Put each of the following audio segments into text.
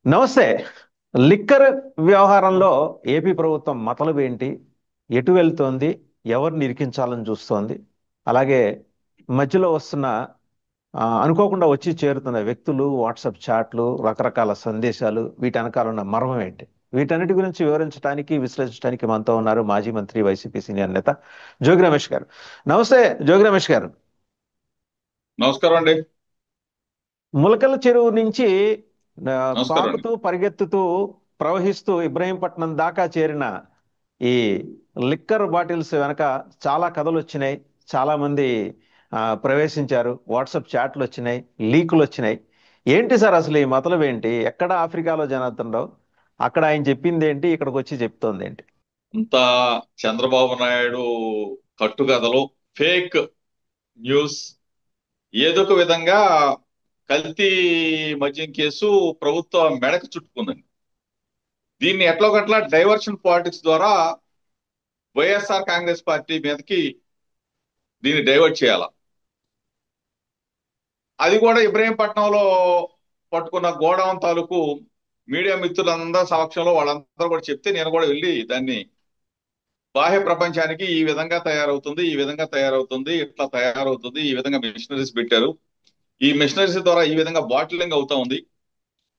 నమస్తే. లిక్కర్ వ్యవహారంలో ఏపీ ప్రభుత్వం మతలబు ఏంటి? ఎటు వెళ్తోంది? ఎవరిని ఇరికించాలని చూస్తోంది? అలాగే మధ్యలో వస్తున్న అనుకోకుండా వచ్చి చేరుతున్న వ్యక్తులు, వాట్సాప్ చాట్లు, రకరకాల సందేశాలు, వీటి వెనకాల ఉన్న మర్మం ఏంటి? వీటన్నిటి గురించి వివరించడానికి, విశ్లేషించడానికి మనతో ఉన్నారు మాజీ మంత్రి, వైసీపీ సీనియర్ నేత జోగి రమేష్ గారు. నమస్తే జోగి రమేష్ గారు. నమస్కారం అండి. ములకల చెరువు నుంచి నమస్కారం అండి. పాకుతూ పరిగెత్తుతూ ప్రవహిస్తూ ఇబ్రహీంపట్నం దాకా చేరిన ఈ లిక్కర్ బాటిల్స్ వెనక చాలా కథలు వచ్చినాయి. చాలా మంది ప్రవేశించారు. వాట్సాప్ చాట్లు వచ్చినాయి, లీకులు వచ్చినాయి. ఏంటి సార్ అసలు ఈ మతలబు ఏంటి? ఎక్కడ ఆఫ్రికాలో జనార్దన్ రావు, అక్కడ ఆయన చెప్పింది ఏంటి, ఇక్కడికి వచ్చి చెప్తోంది ఏంటి? అంతా చంద్రబాబు నాయుడు కట్టుకథలు, ఫేక్ న్యూస్, ఏదో ఒక విధంగా కల్తీ మద్యం కేసు ప్రభుత్వ మెడకు చుట్టుకుందండి. దీన్ని ఎట్లా డైవర్షన్ పాలిటిక్స్ ద్వారా వైఎస్ఆర్ కాంగ్రెస్ పార్టీ మీదకి దీన్ని డైవర్ట్ చేయాల. అది కూడా ఇబ్రహీంపట్నంలో పట్టుకున్న గోడౌన్ తాలూకు మీడియా మిత్రులందరి సమక్షంలో వాళ్ళందరూ కూడా చెప్తే నేను కూడా వెళ్ళి దాన్ని బాహ్య ప్రపంచానికి ఈ విధంగా తయారవుతుంది, ఈ విధంగా తయారవుతుంది, ఇట్లా తయారవుతుంది, ఈ విధంగా మిషనరీస్ పెట్టారు. ఈ మిషనరీస్ ద్వారా ఈ విధంగా బాటిలింగ్ అవుతా ఉంది.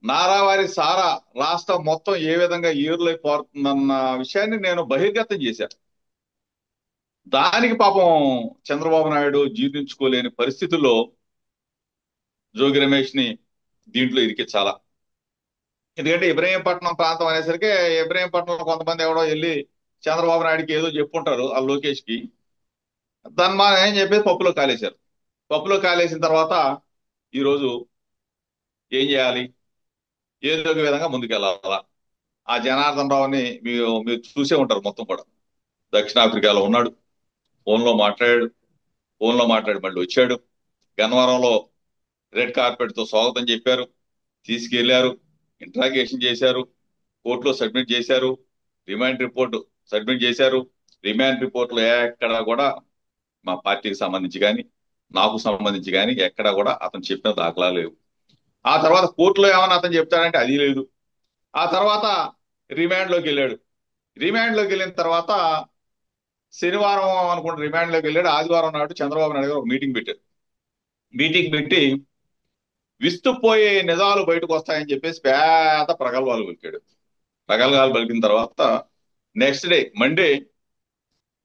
నారావారి సారా రాష్ట్రం మొత్తం ఏ విధంగా ఏరులైపోతుందన్న విషయాన్ని నేను బహిర్గతం చేశాను. దానికి పాపం చంద్రబాబు నాయుడు జీర్ణించుకోలేని పరిస్థితుల్లో జోగి రమేష్ ని దీంట్లో ఇరికించాలా. ఎందుకంటే ఇబ్రహీంపట్నం ప్రాంతం అనేసరికి ఇబ్రహీంపట్నంలో కొంతమంది ఎవడో వెళ్ళి చంద్రబాబు నాయుడుకి ఏదో చెప్పుంటారు ఆ లోకేష్ కి. దాన్ని మనం ఏం చెప్పేసి పప్పులో కాలేశారు. పప్పులో కాలేసిన తర్వాత ఈరోజు ఏం చేయాలి, ఏదో ఒక విధంగా ముందుకెళ్ళాలా. ఆ జనార్దన్ రావుని మీరు మీరు చూసే ఉంటారు మొత్తం కూడా. దక్షిణాఫ్రికాలో ఉన్నాడు, ఫోన్ లో మాట్లాడాడు, ఫోన్ లో మాట్లాడి మళ్ళీ వచ్చాడు. గన్నవరంలో రెడ్ కార్పెట్ తో స్వాగతం చెప్పారు, తీసుకెళ్లారు, ఇంట్రాగేషన్ చేశారు, కోర్టులో సబ్మిట్ చేశారు, రిమాండ్ రిపోర్ట్ సబ్మిట్ చేశారు. రిమాండ్ రిపోర్ట్ లో ఎక్కడ కూడా మా పార్టీకి సంబంధించి కానీ నాకు సంబంధించి కానీ ఎక్కడా కూడా అతను చెప్పిన దాఖలా లేవు. ఆ తర్వాత కోర్టులో ఏమన్నా అతను చెప్తాడంటే అది లేదు. ఆ తర్వాత రిమాండ్ లోకి వెళ్ళాడు. రిమాండ్ లోకి వెళ్ళిన తర్వాత శనివారం అనుకుంటే రిమాండ్ లోకి వెళ్ళాడు. ఆదివారం నాడు చంద్రబాబు నాయుడు గారు ఒక మీటింగ్ పెట్టారు. మీటింగ్ పెట్టి విస్తుపోయే నిజాలు బయటకు వస్తాయని చెప్పేసి పేద ప్రగల్భాలు పలికాడు. ప్రగల్భాలు పలికిన తర్వాత నెక్స్ట్ డే మండే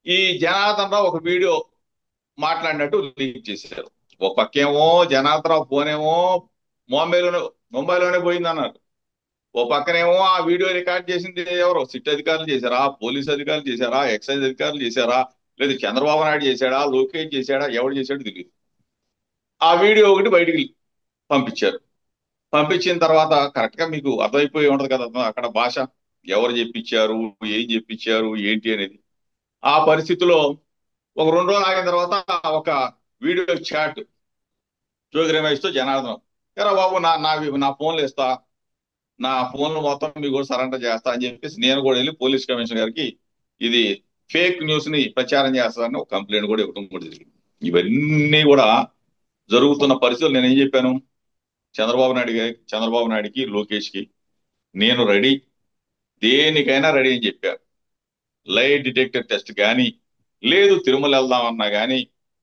ఈ జనార్దన్ రావు ఒక వీడియో మాట్లాడినట్టు లీక్ చేశారు. ఒక పక్కేమో జనార్దన్ రావు ఫోన్ ఏమో ముంబైలోనే ముంబైలోనే పోయింది అన్నారు. ఓ పక్కనేమో ఆ వీడియో రికార్డ్ చేసింది ఎవరో సిట్ అధికారులు చేశారా, పోలీస్ అధికారులు చేశారా, ఎక్సైజ్ అధికారులు చేశారా, లేదు చంద్రబాబు నాయుడు చేశాడా, లోకేష్ చేశాడా, ఎవడు చేశాడో తెలియదు. ఆ వీడియో ఒకటి బయటికి పంపించారు. పంపించిన తర్వాత కరెక్ట్ గా మీకు అర్థమైపోయి ఉంటది కదా అక్కడ భాష, ఎవరు చెప్పించారు, ఏం చెప్పించారు, ఏంటి అనేది. ఆ పరిస్థితిలో ఒక 2 రోజులు ఆగిన తర్వాత ఒక వీడియో చాట్ జోగి రమేష్ తో జనార్దన్, ఎరా బాబు నా ఫోన్లు ఇస్తా, నా ఫోన్లు మొత్తం మీకు కూడా సరెండర్ చేస్తా అని చెప్పేసి నేను కూడా వెళ్ళి పోలీస్ కమిషనర్ గారికి ఇది ఫేక్ న్యూస్ ని ప్రచారం చేస్తారని ఒక కంప్లైంట్ కూడా ఇవ్వడం కూడా జరిగింది. ఇవన్నీ కూడా జరుగుతున్న పరిస్థితులు నేను ఏం చెప్పాను, చంద్రబాబు నాయుడికి లోకేష్ కి నేను రెడీ, దేనికైనా రెడీ అని చెప్పారు. లై డిటెక్టర్ టెస్ట్ కానీ, లేదు తిరుమల వెళ్దామన్నా కానీ,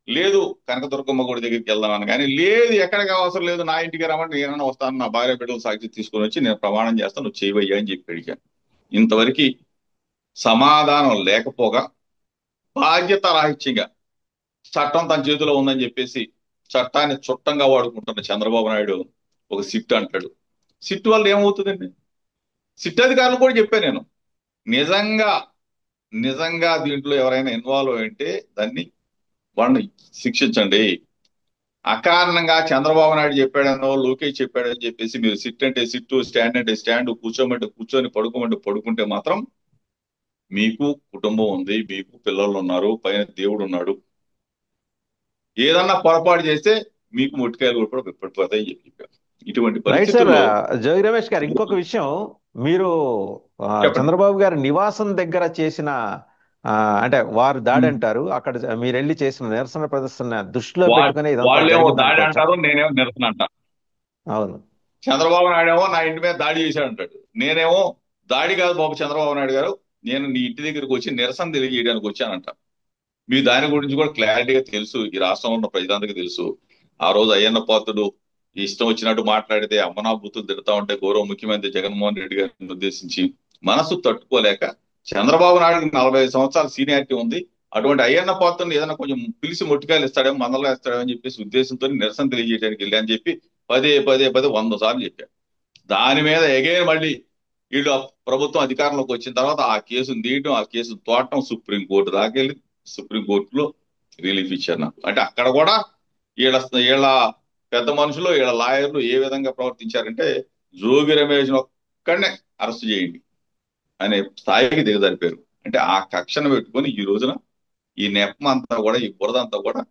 లేదు కనకదుర్గమ్మ గుడి దగ్గరికి వెళ్దామన్నా కానీ, లేదు ఎక్కడికి అవసరం లేదు నా ఇంటికి రమ్మంటే నేనన్నా వస్తాను, నా భార్య బిడ్డలు సాక్షి తీసుకొని వచ్చి నేను ప్రమాణం చేస్తాను, నువ్వు చేయవయ్యా అని చెప్పి అడిగాను. ఇంతవరకు సమాధానం లేకపోగా బాధ్యత రాహిత్యంగా చట్టం తన చేతిలో ఉందని చెప్పేసి చట్టాన్ని చుట్టంగా వాడుకుంటున్న చంద్రబాబు నాయుడు ఒక సిట్ అంటాడు. సిట్ వల్ల ఏమవుతుందండి? సిట్ అధికారులు కూడా చెప్పాను నేను, నిజంగా నిజంగా దీంట్లో ఎవరైనా ఇన్వాల్వ్ అయితే దాన్ని వాళ్ళని శిక్షించండి. అకారణంగా చంద్రబాబు నాయుడు చెప్పాడనో లోకేష్ చెప్పాడని చెప్పేసి మీరు సిట్ అంటే సిట్టు, స్టాండ్ అంటే స్టాండ్, కూర్చోమంటే కూర్చొని, పడుకోమంటే పడుకుంటే మాత్రం మీకు కుటుంబం ఉంది, మీకు పిల్లలు ఉన్నారు, పైన దేవుడు ఉన్నాడు. ఏదన్నా పొరపాటు చేస్తే మీకు మొట్టికాయలు కూడా పడిపోతాయి చెప్పారు. ఇటువంటి రైట్ సార్. పరిస్థితుల్లో జోగి రమేష్ గారు, ఇంకొక విషయం. మీరు చెప్పండి. చంద్రబాబు గారి నివాసం దగ్గర చేసిన ఆ, అంటే వారు దాడి అంటారు, అక్కడ మీరు వెళ్ళి చేసిన నిరసన ప్రదర్శన దృష్టిలో వా- పెట్టుకుని ఇదంతా వాళ్ళేమో జరిగింది దాడి అనుకోవచ్చా? అంటారు, నేనేమో నిరసన అంట. అవును. చంద్రబాబు నాయుడు ఏమో నా ఇంటి మీద దాడి చేశాడు అంటాడు. నేనేమో దాడి కాదు బాబు చంద్రబాబు నాయుడు గారు, నేను నీ ఇంటి దగ్గరికి వచ్చి నిరసన తెలియజేయడానికి వచ్చానంట. మీ దాని గురించి కూడా క్లారిటీగా తెలుసు, ఈ రాష్ట్రంలో ఉన్న ప్రజలందరికీ తెలుసు. ఆ రోజు అయ్యన్న పాత్రుడు ఇష్టం వచ్చినట్టు మాట్లాడితే అమ్మనా బూతులు తిడతా ఉంటే గౌరవ ముఖ్యమంత్రి జగన్మోహన్ రెడ్డి గారిని ఉద్దేశించి మనసు తట్టుకోలేక, చంద్రబాబు నాయుడు 45 సంవత్సరాల సీనియారిటీ ఉంది, అటువంటి అయ్యన్న పాత్రను ఏదైనా కొంచెం పిలిచి మొట్టికాయలు ఇస్తాడేమో మందలు వేస్తాడేమో అని చెప్పేసి ఉద్దేశంతో నిరసన తెలియజేయడానికి వెళ్ళి అని చెప్పి పదే పదే పదే 100 సార్లు చెప్పారు. దాని మీద ఎగైన్ మళ్ళీ వీళ్ళు ప్రభుత్వం అధికారంలోకి వచ్చిన తర్వాత ఆ కేసును తీయటం, ఆ కేసును తోడటం, సుప్రీంకోర్టు దాకెళ్ళి సుప్రీంకోర్టులో రిలీఫ్ ఇచ్చారు నాకు. అంటే అక్కడ కూడా వీళ్ళ వీళ్ళ పెద్ద మనుషులు, వీళ్ళ లాయర్లు ఏ విధంగా ప్రవర్తించారంటే, జోగి రమేష్ ఒక్కడనే అరెస్ట్ చేయండి అనే స్థాయికి దిగజారిపోయారు. అంటే ఆ కక్షను పెట్టుకొని ఈ రోజున ఈ నెపం అంతా కూడా, ఈ బురద అంతా కూడా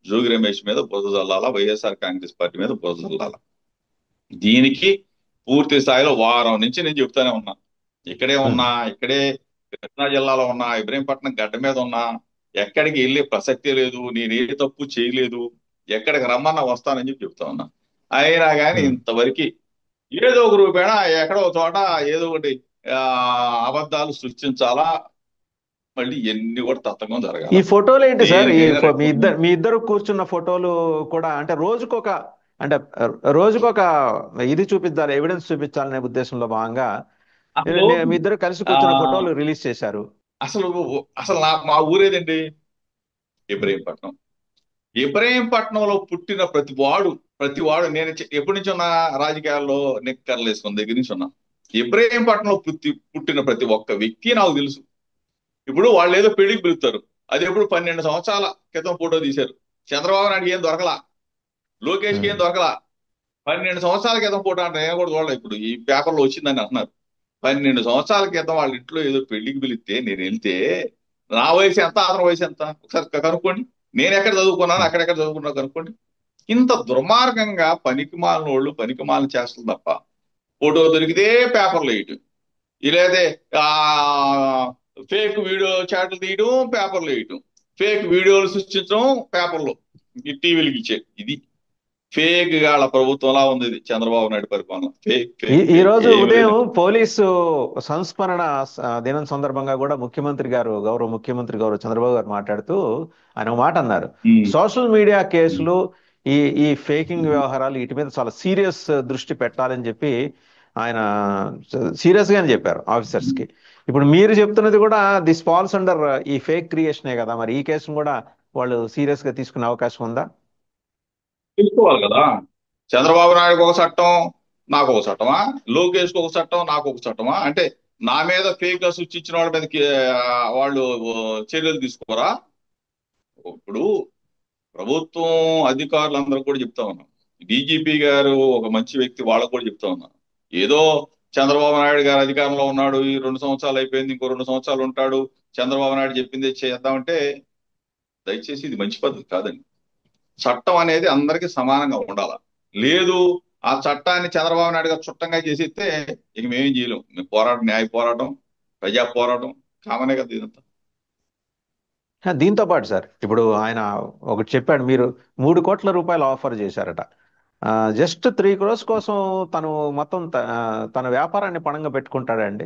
జోగి రమేష్ మీద బురద చల్లాలా, వైఎస్ఆర్ కాంగ్రెస్ పార్టీ మీద బురద చల్లాలా. దీనికి పూర్తి స్థాయిలో వారం నుంచి నేను చెప్తానే ఉన్నా. ఇక్కడే ఉన్నా, ఇక్కడే కృష్ణా జిల్లాలో ఉన్నా, ఇబ్రహీంపట్నం గడ్డ మీద ఉన్నా, ఎక్కడికి వెళ్ళే ప్రసక్తే లేదు, నేను ఏ తప్పు చేయలేదు, ఎక్కడికి రమ్మన్నా వస్తానని చెప్పి చెప్తా ఉన్నా. అయినా కానీ ఇంతవరకు ఏదో ఒక రూపేణ ఎక్కడో ఒక చోట ఏదో ఒకటి ఆ అబద్ధాలు సృష్టించాలా, మళ్ళీ ఎన్ని కూడా తతంగం జరగాల. ఈ ఫోటోలు ఏంటి సార్? ఈ దేనికైనా మీ ఇద్దరు కూర్చున్న ఫోటోలు కూడా అంటే అంటే రోజుకొక ఇది చూపించాలి, ఎవిడెన్స్ చూపించాలనే ఉద్దేశంలో భాగంగా అసలు మీ ఇద్దరు కలిసి ఆ కూర్చున్న ఫోటోలు రిలీజ్ చేశారు. అసలు అసలు మా ఊరేదండి ఇబ్రహీంపట్నం. ఇబ్రహీంపట్నంలో పుట్టిన ప్రతి వాడు నేను ఎప్పటి నుంచి ఉన్నా రాజకీయాల్లో నిక్కర్లు వేసుకున్న దగ్గర నుంచి ఉన్నా. ఇబ్రహీంపట్నంలో పుట్టిన ప్రతి ఒక్క వ్యక్తి నాకు తెలుసు. ఇప్పుడు వాళ్ళు ఏదో పెళ్లికి పిలుస్తారు, అది ఎప్పుడు 12 సంవత్సరాల క్రితం ఫోటో తీశారు. చంద్రబాబు నాయుడు ఏం దొరకలా, లోకేష్కి ఏం దొరకలా. 12 సంవత్సరాల క్రితం ఫోటో అంటే నేను కూడా చూడలే, ఇప్పుడు ఈ పేపర్లో వచ్చిందని అంటున్నారు. 12 సంవత్సరాల క్రితం వాళ్ళ ఇంట్లో ఏదో పెళ్లికి పిలిస్తే నేను వెళ్తే, నా వయసు ఎంత, అతని వయసు ఎంత ఒకసారి కనుక్కోండి. నేను ఎక్కడ చదువుకున్నాను, అక్కడెక్కడ చదువుకున్నా కనుక్కోండి. ఇంత దుర్మార్గంగా పనికిమాలిన వాళ్ళు పనికిమాలిన చేస్తారు తప్ప, ఫోటో దొరికితే పేపర్లో వేయటం, ఇలాగే ఆ ఫేక్ వీడియో చాట్లు తీయడం, పేపర్లో వేయటం, ఫేక్ వీడియోలు సృష్టించడం, పేపర్లో ఈ టీవీలకు ఇచ్చే, ఇది ఫేక్ గాళ్ళ ప్రభుత్వంలా ఉంది ఇది చంద్రబాబు నాయుడు పరిపాలన. ఫేక్ ఫేక్ ఈ ఫేక్ రోజు ఏమి ఉదయం లేదండి. పోలీసు సంస్మరణ దినం సందర్భంగా కూడా గౌరవ ముఖ్యమంత్రి గౌరవ చంద్రబాబు గారు మాట్లాడుతూ ఆయన ఒక మాట అన్నారు. ఉమ్, సోషల్ మీడియా ఉమ్, కేసులు, ఈ ఈ ఫేకింగ్ వ్యవహారాలు, వీటి మీద చాలా సీరియస్ దృష్టి పెట్టాలని చెప్పి ఆయన సీరియస్ గానే చెప్పారు ఆఫీసర్స్ కి. ఇప్పుడు మీరు చెప్తున్నది కూడా దిస్ ఫాల్స్ అండర్ ఈ ఫేక్ క్రియేషనే కదా, మరి ఈ కేసును కూడా వాళ్ళు సీరియస్ గా తీసుకునే అవకాశం ఉందా? తీసుకోవాలి కదా. చంద్రబాబు నాయుడుకి ఒక చట్టం, నాకు ఒక చట్టమా? లోకేష్కి ఒక చట్టం, నాకు ఒక చట్టమా? అంటే నా మీద ఫేక్ గా సృష్టించిన వాళ్ళ మీద వాళ్ళు చర్యలు తీసుకోరా? ఇప్పుడు ప్రభుత్వం అధికారులందరూ కూడా చెప్తా ఉన్నాం, డీజీపీ గారు ఒక మంచి వ్యక్తి, వాళ్ళకు కూడా చెప్తా ఉన్నాం. ఏదో చంద్రబాబు నాయుడు గారు అధికారంలో ఉన్నాడు, ఈ 2 సంవత్సరాలు అయిపోయింది, ఇంకో 2 సంవత్సరాలు ఉంటాడు, చంద్రబాబు నాయుడు చెప్పింది చేద్దామంటే దయచేసి ఇది మంచి పద్ధతి కాదండి. చట్టం అనేది అందరికీ సమానంగా ఉండాలి. లేదు, ఆ చట్టాన్ని చంద్రబాబు నాయుడు గారు చుట్టంగా చేసిస్తే ఇక మేమేం చేయలేం. మేము న్యాయ పోరాటం, ప్రజా పోరాటం కామనే కదా ఇదంతా. దీంతో పాటు సార్, ఇప్పుడు ఆయన ఒకటి చెప్పాడు, మీరు 3 కోట్ల రూపాయలు ఆఫర్ చేశారట. జస్ట్ 3 crores కోసం తను మొత్తం తన వ్యాపారాన్ని పణంగా పెట్టుకుంటాడండి.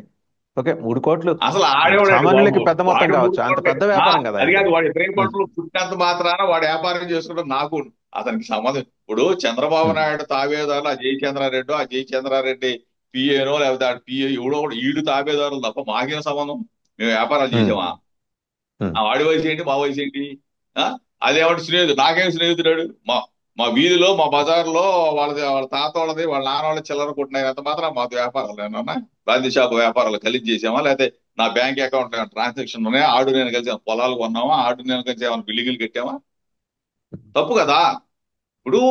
ఓకే, 3 కోట్లు అసలు ఆడేవాడండి బాబు, సామాన్యులకి పెద్ద మొత్తం వాడు మూడు కావచ్చు, అంత కోట్లే. పెద్ద వ్యాపారం కదా అది ఆయనది. కాదు, వాడు ఇబ్రహీం ఉమ్, పట్నంలో పుట్టినంత మాత్రాన వాడు వ్యాపారం చేసుకోవడం నాకు అతనికి సంబంధం. ఇప్పుడు చంద్రబాబు ఉమ్, నాయుడు తాబేదారులు ఆ జయచంద్రారెడ్డి, ఆ జయచంద్రారెడ్డి పిఏనో లేకపోతే ఆ పిఏ ఎవడో కూడా ఈడు తాబేదారులు తప్ప మాకేం సంబంధం? మేము వ్యాపారాలు ఉమ్, చేసామా? ఉమ్. ఆ వాడి వయసు ఏంటి, మా వయసు ఏంటి? ఆ అదేమంటే స్నేహితుడు, నాకేం స్నేహితుడాడు? మా మా వీధిలో, మా బజార్లో వాళ్ళ తాత వాళ్ళది, వాళ్ళ నాన్న వాళ్ళ చిల్లర కొట్టినాయి అంత మాత్రం మాకు వ్యాపారాలు ఏమన్నా గాంధీ షాప్ వ్యాపారాలు కలిసి చేసామా? లేకపోతే నా బ్యాంక్ అకౌంట్ ట్రాన్సాక్షన్ ఉన్నాయా? ఆడు నేను కలిసి ఏమైనా పొలాలు కొన్నామా? ఆడు నేను కలిసి ఏమైనా బిల్డింగ్లు కట్టామా? తప్పు కదా. ఇప్పుడు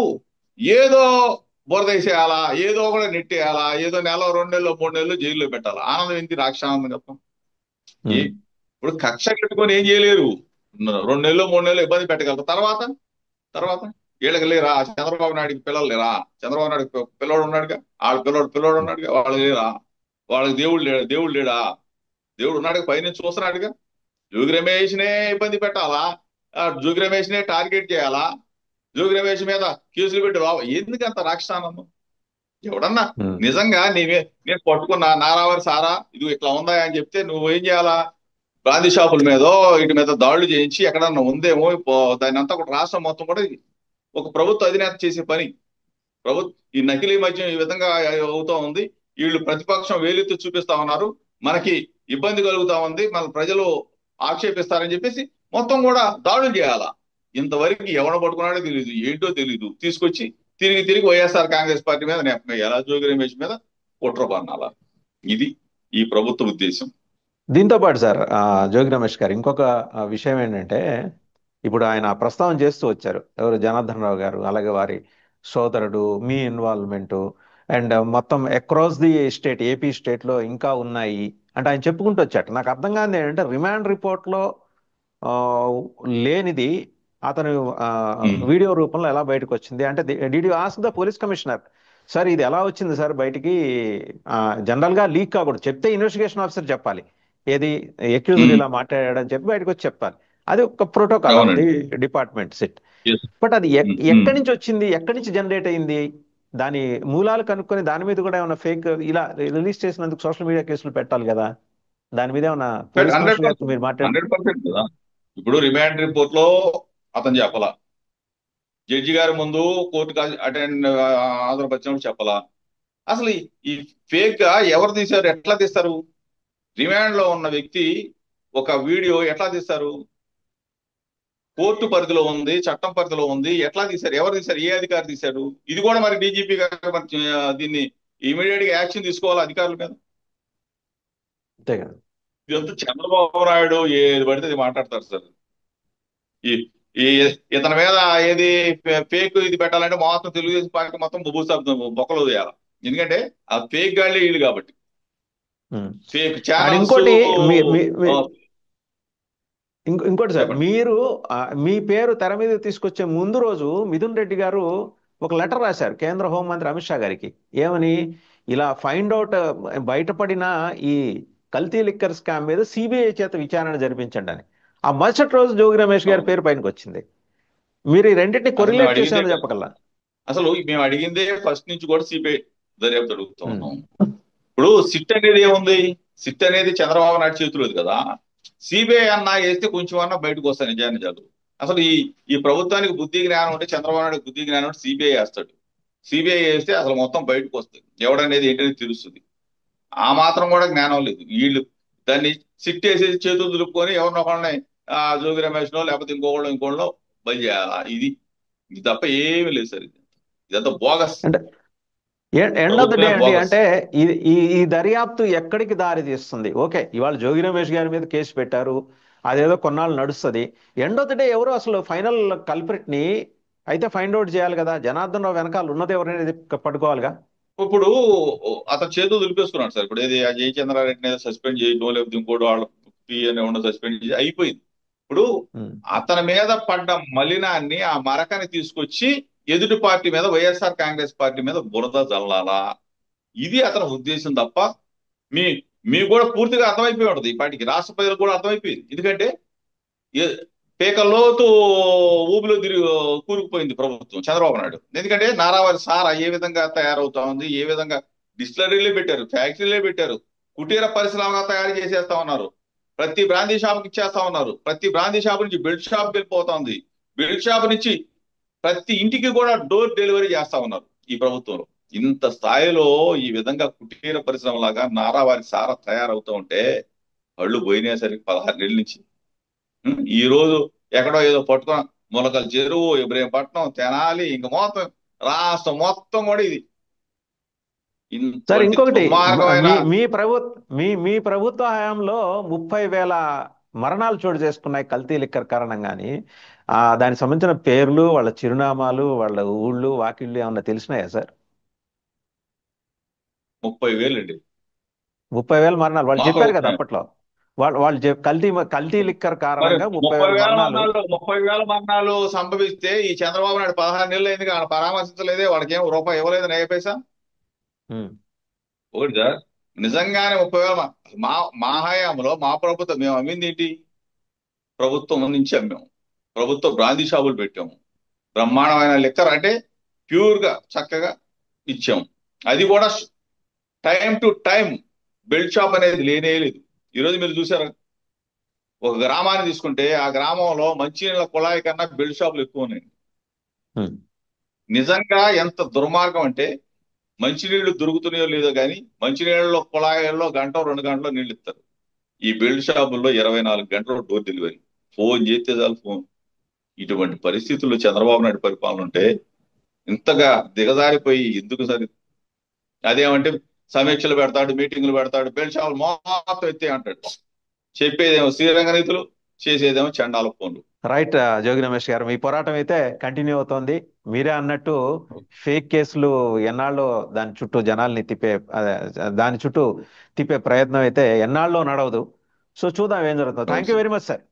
ఏదో బురదేసేయాలా, ఏదో కూడా నెట్టేయాలా, ఏదో నెల 2 నెలలు 3 నెలలు జైల్లో పెట్టాలా? ఆనందం ఏంటి? రాక్షానందం తప్ప ఏ ఉమ్. ఇప్పుడు కక్ష కట్టుకొని ఏం చేయలేరు. 2 నెలలు 3 నెలలు ఇబ్బంది పెట్టగలరు. తర్వాత తర్వాత వీళ్ళకి లేరా? చంద్రబాబు నాయుడికి పిల్లలు లేరా? చంద్రబాబు నాయుడు పిల్లోడు ఉన్నాడుగా, ఆడ పిల్లోడు ఉన్నాడుగా, వాళ్ళకి లేరా? వాళ్ళకి దేవుడు లేడా? దేవుడు ఉన్నాడుగా, పైనుంచి చూస్తున్నాడుగా. జోగి రమేష్ నే ఇబ్బంది పెట్టాలా? జోగి రమేష్ నే టార్గెట్ చేయాలా? జోగి రమేష్ మీద కేసులు పెట్టి ఎందుకంత రాక్షసానందం? ఎవడన్నా ఉమ్, నిజంగా నేను పట్టుకున్నా నారావారి సారా ఇది ఇట్లా ఉందా అని చెప్తే నువ్వు ఏం చేయాలా? బ్రాందీ షాపుల మీదో వీటి మీద దాడులు చేయించి ఎక్కడన్నా ఉందేమో దాని అంతా కూడా రాష్ట్రం మొత్తం కూడా ఒక ప్రభుత్వ అధినేత చేసే పని. ఈ నకిలీ మద్యం ఈ విధంగా అవుతా ఉంది. వీళ్ళు ప్రతిపక్షం వేలెత్తి చూపిస్తా ఉన్నారు, మనకి ఇబ్బంది కలుగుతా ఉంది, మన ప్రజలు ఆక్షేపిస్తారని చెప్పేసి మొత్తం కూడా దాడులు చేయాలా. ఇంతవరకు ఎవడ పట్టుకున్నాడో తెలియదు, ఏంటో తెలియదు, తీసుకొచ్చి తిరిగి తిరిగి వైఎస్ఆర్ కాంగ్రెస్ పార్టీ మీద నెప్పేయాలా, జోగి రమేష్ మీద కుట్ర పన్నాలా. ఇది ఈ ప్రభుత్వ ఉద్దేశం. దీంతో పాటు సార్ జోగి రమేష్ గారు ఇంకొక విషయం ఏంటంటే ఇప్పుడు ఆయన ప్రస్తావన చేస్తూ వచ్చారు ఎవరు జనార్దన్ రావు గారు అలాగే వారి సోదరుడు మీ ఇన్వాల్వ్మెంట్ అండ్ మొత్తం across the state AP state లో ఇంకా ఉన్నాయి అంటే ఆయన చెప్పుకుంటూ వచ్చాట నాకు అర్థం కాదు ఏంటంటే రిమాండ్ రిపోర్ట్ లో ఆ, లేనిది అతను ఉమ్. వీడియో రూపంలో ఎలా బయటకు వచ్చింది అంటే did you ask the police commissioner sir ఇది ఎలా వచ్చింది సార్ బయటికి జనరల్ గా లీక్ కాకూడదు చెప్తే ఇన్వెస్టిగేషన్ ఆఫీసర్ చెప్పాలి ఏది ఎక్యూజ్డ్ ఉమ్. ఇలా మాట్లాడాడని చెప్పి బయటకు వచ్చి చెప్పాలి అది ఒక ప్రోటోకాల్ ఆఫ్ ది అవునండి. డిపార్ట్మెంట్ సిట్ ఎస్. బట్ అది ఉమ్. ఉమ్. ఎక్కడి నుంచి వచ్చింది ఎక్కడి నుంచి జనరేట్ అయింది దాని మూలాలు కనుక్కొని దాని మీద కూడా ఏమైనా ఫేక్ ఇలా రిలీజ్ చేసినందుకు సోషల్ మీడియా కేసులు పెట్టాలి కదా దాని మీద ఏమైనా పోలీస్ హండ్రెడ్ కమిషనర్ గారితో పర్సెంట్ మీరు మాట్లాడారు 100% కదా. ఇప్పుడు రిమాండ్ రిపోర్ట్ లో అతను చెప్పాలా, జడ్జి గారి ముందు కోర్టుకు అటెండ్ హాజరుపరిచినప్పుడు చెప్పాలా. అసలు ఈ ఫేక్ గా ఎవరు తీశారు, ఎట్లా తీస్తారు? రిమాండ్ లో ఉన్న వ్యక్తి ఒక వీడియో ఎట్లా తీస్తారు? కోర్టు పరిధిలో ఉంది, చట్టం పరిధిలో ఉంది, ఎట్లా తీశారు, ఎవరు తీశారు, ఏ అధికారి తీశారు? ఇది కూడా మరి డీజీపీ గారు మరి దీన్ని ఇమీడియట్ గా యాక్షన్ తీసుకోవాలి అధికారుల మీద. అంతే కదా ఇదంతా చంద్రబాబు నాయుడు ఏది పడితే అది మాట్లాడతారు సార్. ఈ ఈ ఇతని మీద ఏది ఫేక్ ఇది పెట్టాలంటే మొత్తం తెలుగుదేశం పార్టీ మొత్తం బొబ్బుసాబ్ బొక్కలు వేయాలి. ఎందుకంటే ఆ ఫేక్ గాళ్ళే వీళ్ళు కాబట్టి. ఉమ్. Fake and channels. ఇంకోటి ఇంకోటి సార్ చెప్పండి. మీరు మీ పేరు తెర మీద తీసుకొచ్చే ముందు రోజు మిథున్ రెడ్డి గారు ఒక లెటర్ రాశారు కేంద్ర హోంమంత్రి అమిత్ షా గారికి ఏమని ఇలా ఫైండ్ అవుట్ బయటపడిన ఈ కల్తీ లిక్కర్ స్కామ్ మీద సిబిఐ చేత విచారణ జరిపించండి అని ఆ మరుసటి రోజు జోగి రమేష్ గారి అవును. పేరు పైనకి వచ్చింది మీరు ఈ రెండింటిని అసలు మేము కొరిలేట్ అడిగిందే చేసామని చెప్పగలరా అసలు మేము అడిగిందే ఫస్ట్ నుంచి కూడా సిబిఐ దర్యాప్తు అడుగుతూ ఉమ్, ఉన్నాం. ఇప్పుడు సిట్ అనేది ఏముంది? సిట్ అనేది చంద్రబాబు నాయుడు చేతిలో కదా. సిబిఐ అన్నా వేస్తే కొంచెం అన్నా బయటకు వస్తాయి నిజాలు. అసలు ఈ ప్రభుత్వానికి బుద్ధి జ్ఞానం ఉంటే, చంద్రబాబు నాయుడు బుద్ధి జ్ఞానం ఉంటే సిబిఐ వేస్తాడు. సిబిఐ వేస్తే అసలు మొత్తం బయటకు వస్తుంది, ఎవడనేది ఏంటనేది తెలుస్తుంది. ఆ మాత్రం కూడా జ్ఞానం లేదు వీళ్ళు. దాన్ని సిట్ వేసేసి చేతులు దులుపుకొని ఎవరినొకళ్ళని జోగి రమేష్ నో లేకపోతే ఇంకోళ్ళో బలి చేయాలా. ఇది తప్ప ఏమీ లేదు సార్. ఇదంతా బోగస్. అంటే ఎండ్ ఆఫ్ ద డే ప్రభుత్వమే అండి బోగస్. అంటే ఈ దర్యాప్తు ఎక్కడికి దారి తీస్తుంది ఓకే ఇవాళ జోగి రమేష్ గారి మీద కేసు పెట్టారు అదేదో కొన్నాళ్ళు నడుస్తుంది ఎండ్ ఆఫ్ ద డే ఎవరు అసలు ఫైనల్ కల్ప్రిట్ ని అయితే ఫైండ్ అవుట్ చేయాలి కదా జనార్దన్ రావు వెనకాల ఉన్నది ఎవరైనా పట్టుకోవాలిగా ఇప్పుడు అతను చేతులు దులిపేసుకున్నాడు సార్. ఇప్పుడు ఏది ఆ జయచంద్రారెడ్డిని ఏదో సస్పెండ్ చేయడం, లేకపోతే ఇంకోటి వాళ్ళ పిఎన్ ఉన్న సస్పెండ్ చేసి అయిపోయింది. ఇప్పుడు ఉమ్. అతని మీద పడ్డ మలినాన్ని, ఆ మరకని తీసుకొచ్చి ఎదుటి పార్టీ మీద, వైఎస్ఆర్ కాంగ్రెస్ పార్టీ మీద బురద జల్లాలా, ఇది అతని ఉద్దేశం తప్ప మీ మీకు కూడా పూర్తిగా అర్థమైపోయి ఉంటది. ఈ పార్టీకి రాష్ట్ర ప్రజలకు కూడా అర్థమైపోయింది. ఎందుకంటే ఏ- పేకల్లోతు ఊబిలో తిరిగి కూరుకుపోయింది ప్రభుత్వం, చంద్రబాబు నాయుడు. ఎందుకంటే నారావారి సారా ఏ విధంగా తయారవుతా ఉంది, ఏ విధంగా డిస్టిలరీలే పెట్టారు, ఫ్యాక్టరీలే పెట్టారు, కుటీర పరిశ్రమగా తయారు చేసేస్తా ఉన్నారు, ప్రతి బ్రాందీ షాప్కి ఇచ్చేస్తా ఉన్నారు, ప్రతి బ్రాందీ షాప్ నుంచి బెల్ట్ షాప్కి వెళ్ళిపోతా ఉంది, బెల్ట్ షాప్ నుంచి ప్రతి ఇంటికి కూడా డోర్ డెలివరీ చేస్తా ఉన్నారు ఈ ప్రభుత్వంలో. ఇంత స్థాయిలో ఈ విధంగా కుటీర పరిశ్రమ లాగా నారావారి సారా తయారవుతూ ఉంటే కళ్ళు పోయినేసరికి 16 నెలల నుంచి ఈ రోజు ఎక్కడో ఏదో పట్టుకొని మొలకల చెరువు, ఇబ్రహీంపట్నం, తెనాలి, ఇంక మొత్తం రాష్ట్రం మొత్తం కూడా ఇది సార్ ఇంతటి ఇంకొకటి దుర్మార్గమైన. మీ ప్రభుత్వ హయాంలో 30,000 మరణాలు చోటు చేసుకున్నాయి కల్తీ లిక్కర్ కారణంగాని దానికి సంబంధించిన పేర్లు వాళ్ళ చిరునామాలు వాళ్ళ ఊళ్ళు వాకిళ్ళు ఏమన్నా తెలిసినాయా సార్ 30,000 అండి 30,000 మరణాలు వాళ్ళు మాకు చెప్పారు కదా అప్పట్లో వాళ్ళు కల్తీ లిక్కర్ మరి కారణంగా 30 30,000 వేల మరణాలు మరణాలు 30,000 మరణాలు సంభవిస్తే ఈ చంద్రబాబు నాయుడు 16 నెలలు అయింది కానీ పరామర్శించలేదే, వాడికి ఏం రూపాయి ఇవ్వలేదు నయ పైసా. ఉమ్, ఒకటి సార్, నిజంగానే 30,000 మా మా హయాంలో మా ప్రభుత్వం మేము అమ్మింది ఏంటి? ప్రభుత్వం నుంచి అమ్మాము, ప్రభుత్వ బ్రాందీ షాపులు పెట్టాము, బ్రహ్మాండమైన లిక్కర్ అంటే ప్యూర్ గా చక్కగా ఇచ్చాము. అది కూడా time to time belt shop అనేది లేనే లేదు. ఈరోజు మీరు చూసారా, ఒక గ్రామాన్ని తీసుకుంటే ఆ గ్రామంలో మంచినీళ్ళ కుళాయి కన్నా బెల్ట్ షాపులు ఎక్కువ ఉన్నాయి. ఉమ్, నిజంగా ఎంత దుర్మార్గం అంటే, మంచినీళ్లు దొరుకుతున్నాయో లేదో కానీ మంచినీళ్ళలో కుళాయిల్లో గంట 2 గంటలో నీళ్లు ఇస్తారు. ఈ బెల్ట్ షాపుల్లో 24 గంటలు డోర్ డెలివరీ. ఫోన్ చేస్తే చాలు ఫోన్. ఇటువంటి పరిస్థితుల్లో చంద్రబాబు నాయుడు పరిపాలన ఉంటే ఇంతగా దిగజారిపోయి ఎందుకు సరి. అదేమంటే సమీక్షలు పెడతాడు, మీటింగులు పెడతాడు, బెల్ట్ షాపులు మొత్తం ఎత్తే అంటాడు. చెప్పేదేమో శ్రీరంగ నీతులు, చేసేదేమో చండాల ఫోన్లు. రైట్. జోగి రమేష్ గారు, మీ పోరాటం అయితే కంటిన్యూ అవుతోంది. మీరే అన్నట్టు ఫేక్ కేసులు ఎన్నాళ్ళు దాని చుట్టూ జనాల్ని తిప్పే దాని చుట్టూ తిప్పే ప్రయత్నం అయితే ఎన్నాళ్ళలో నడవదు. సో చూద్దాం ఏం జరుగుతుందో. అవును thank you sir. Very much sir.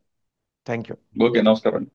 Thank you. Okay, నమస్కారం అండి.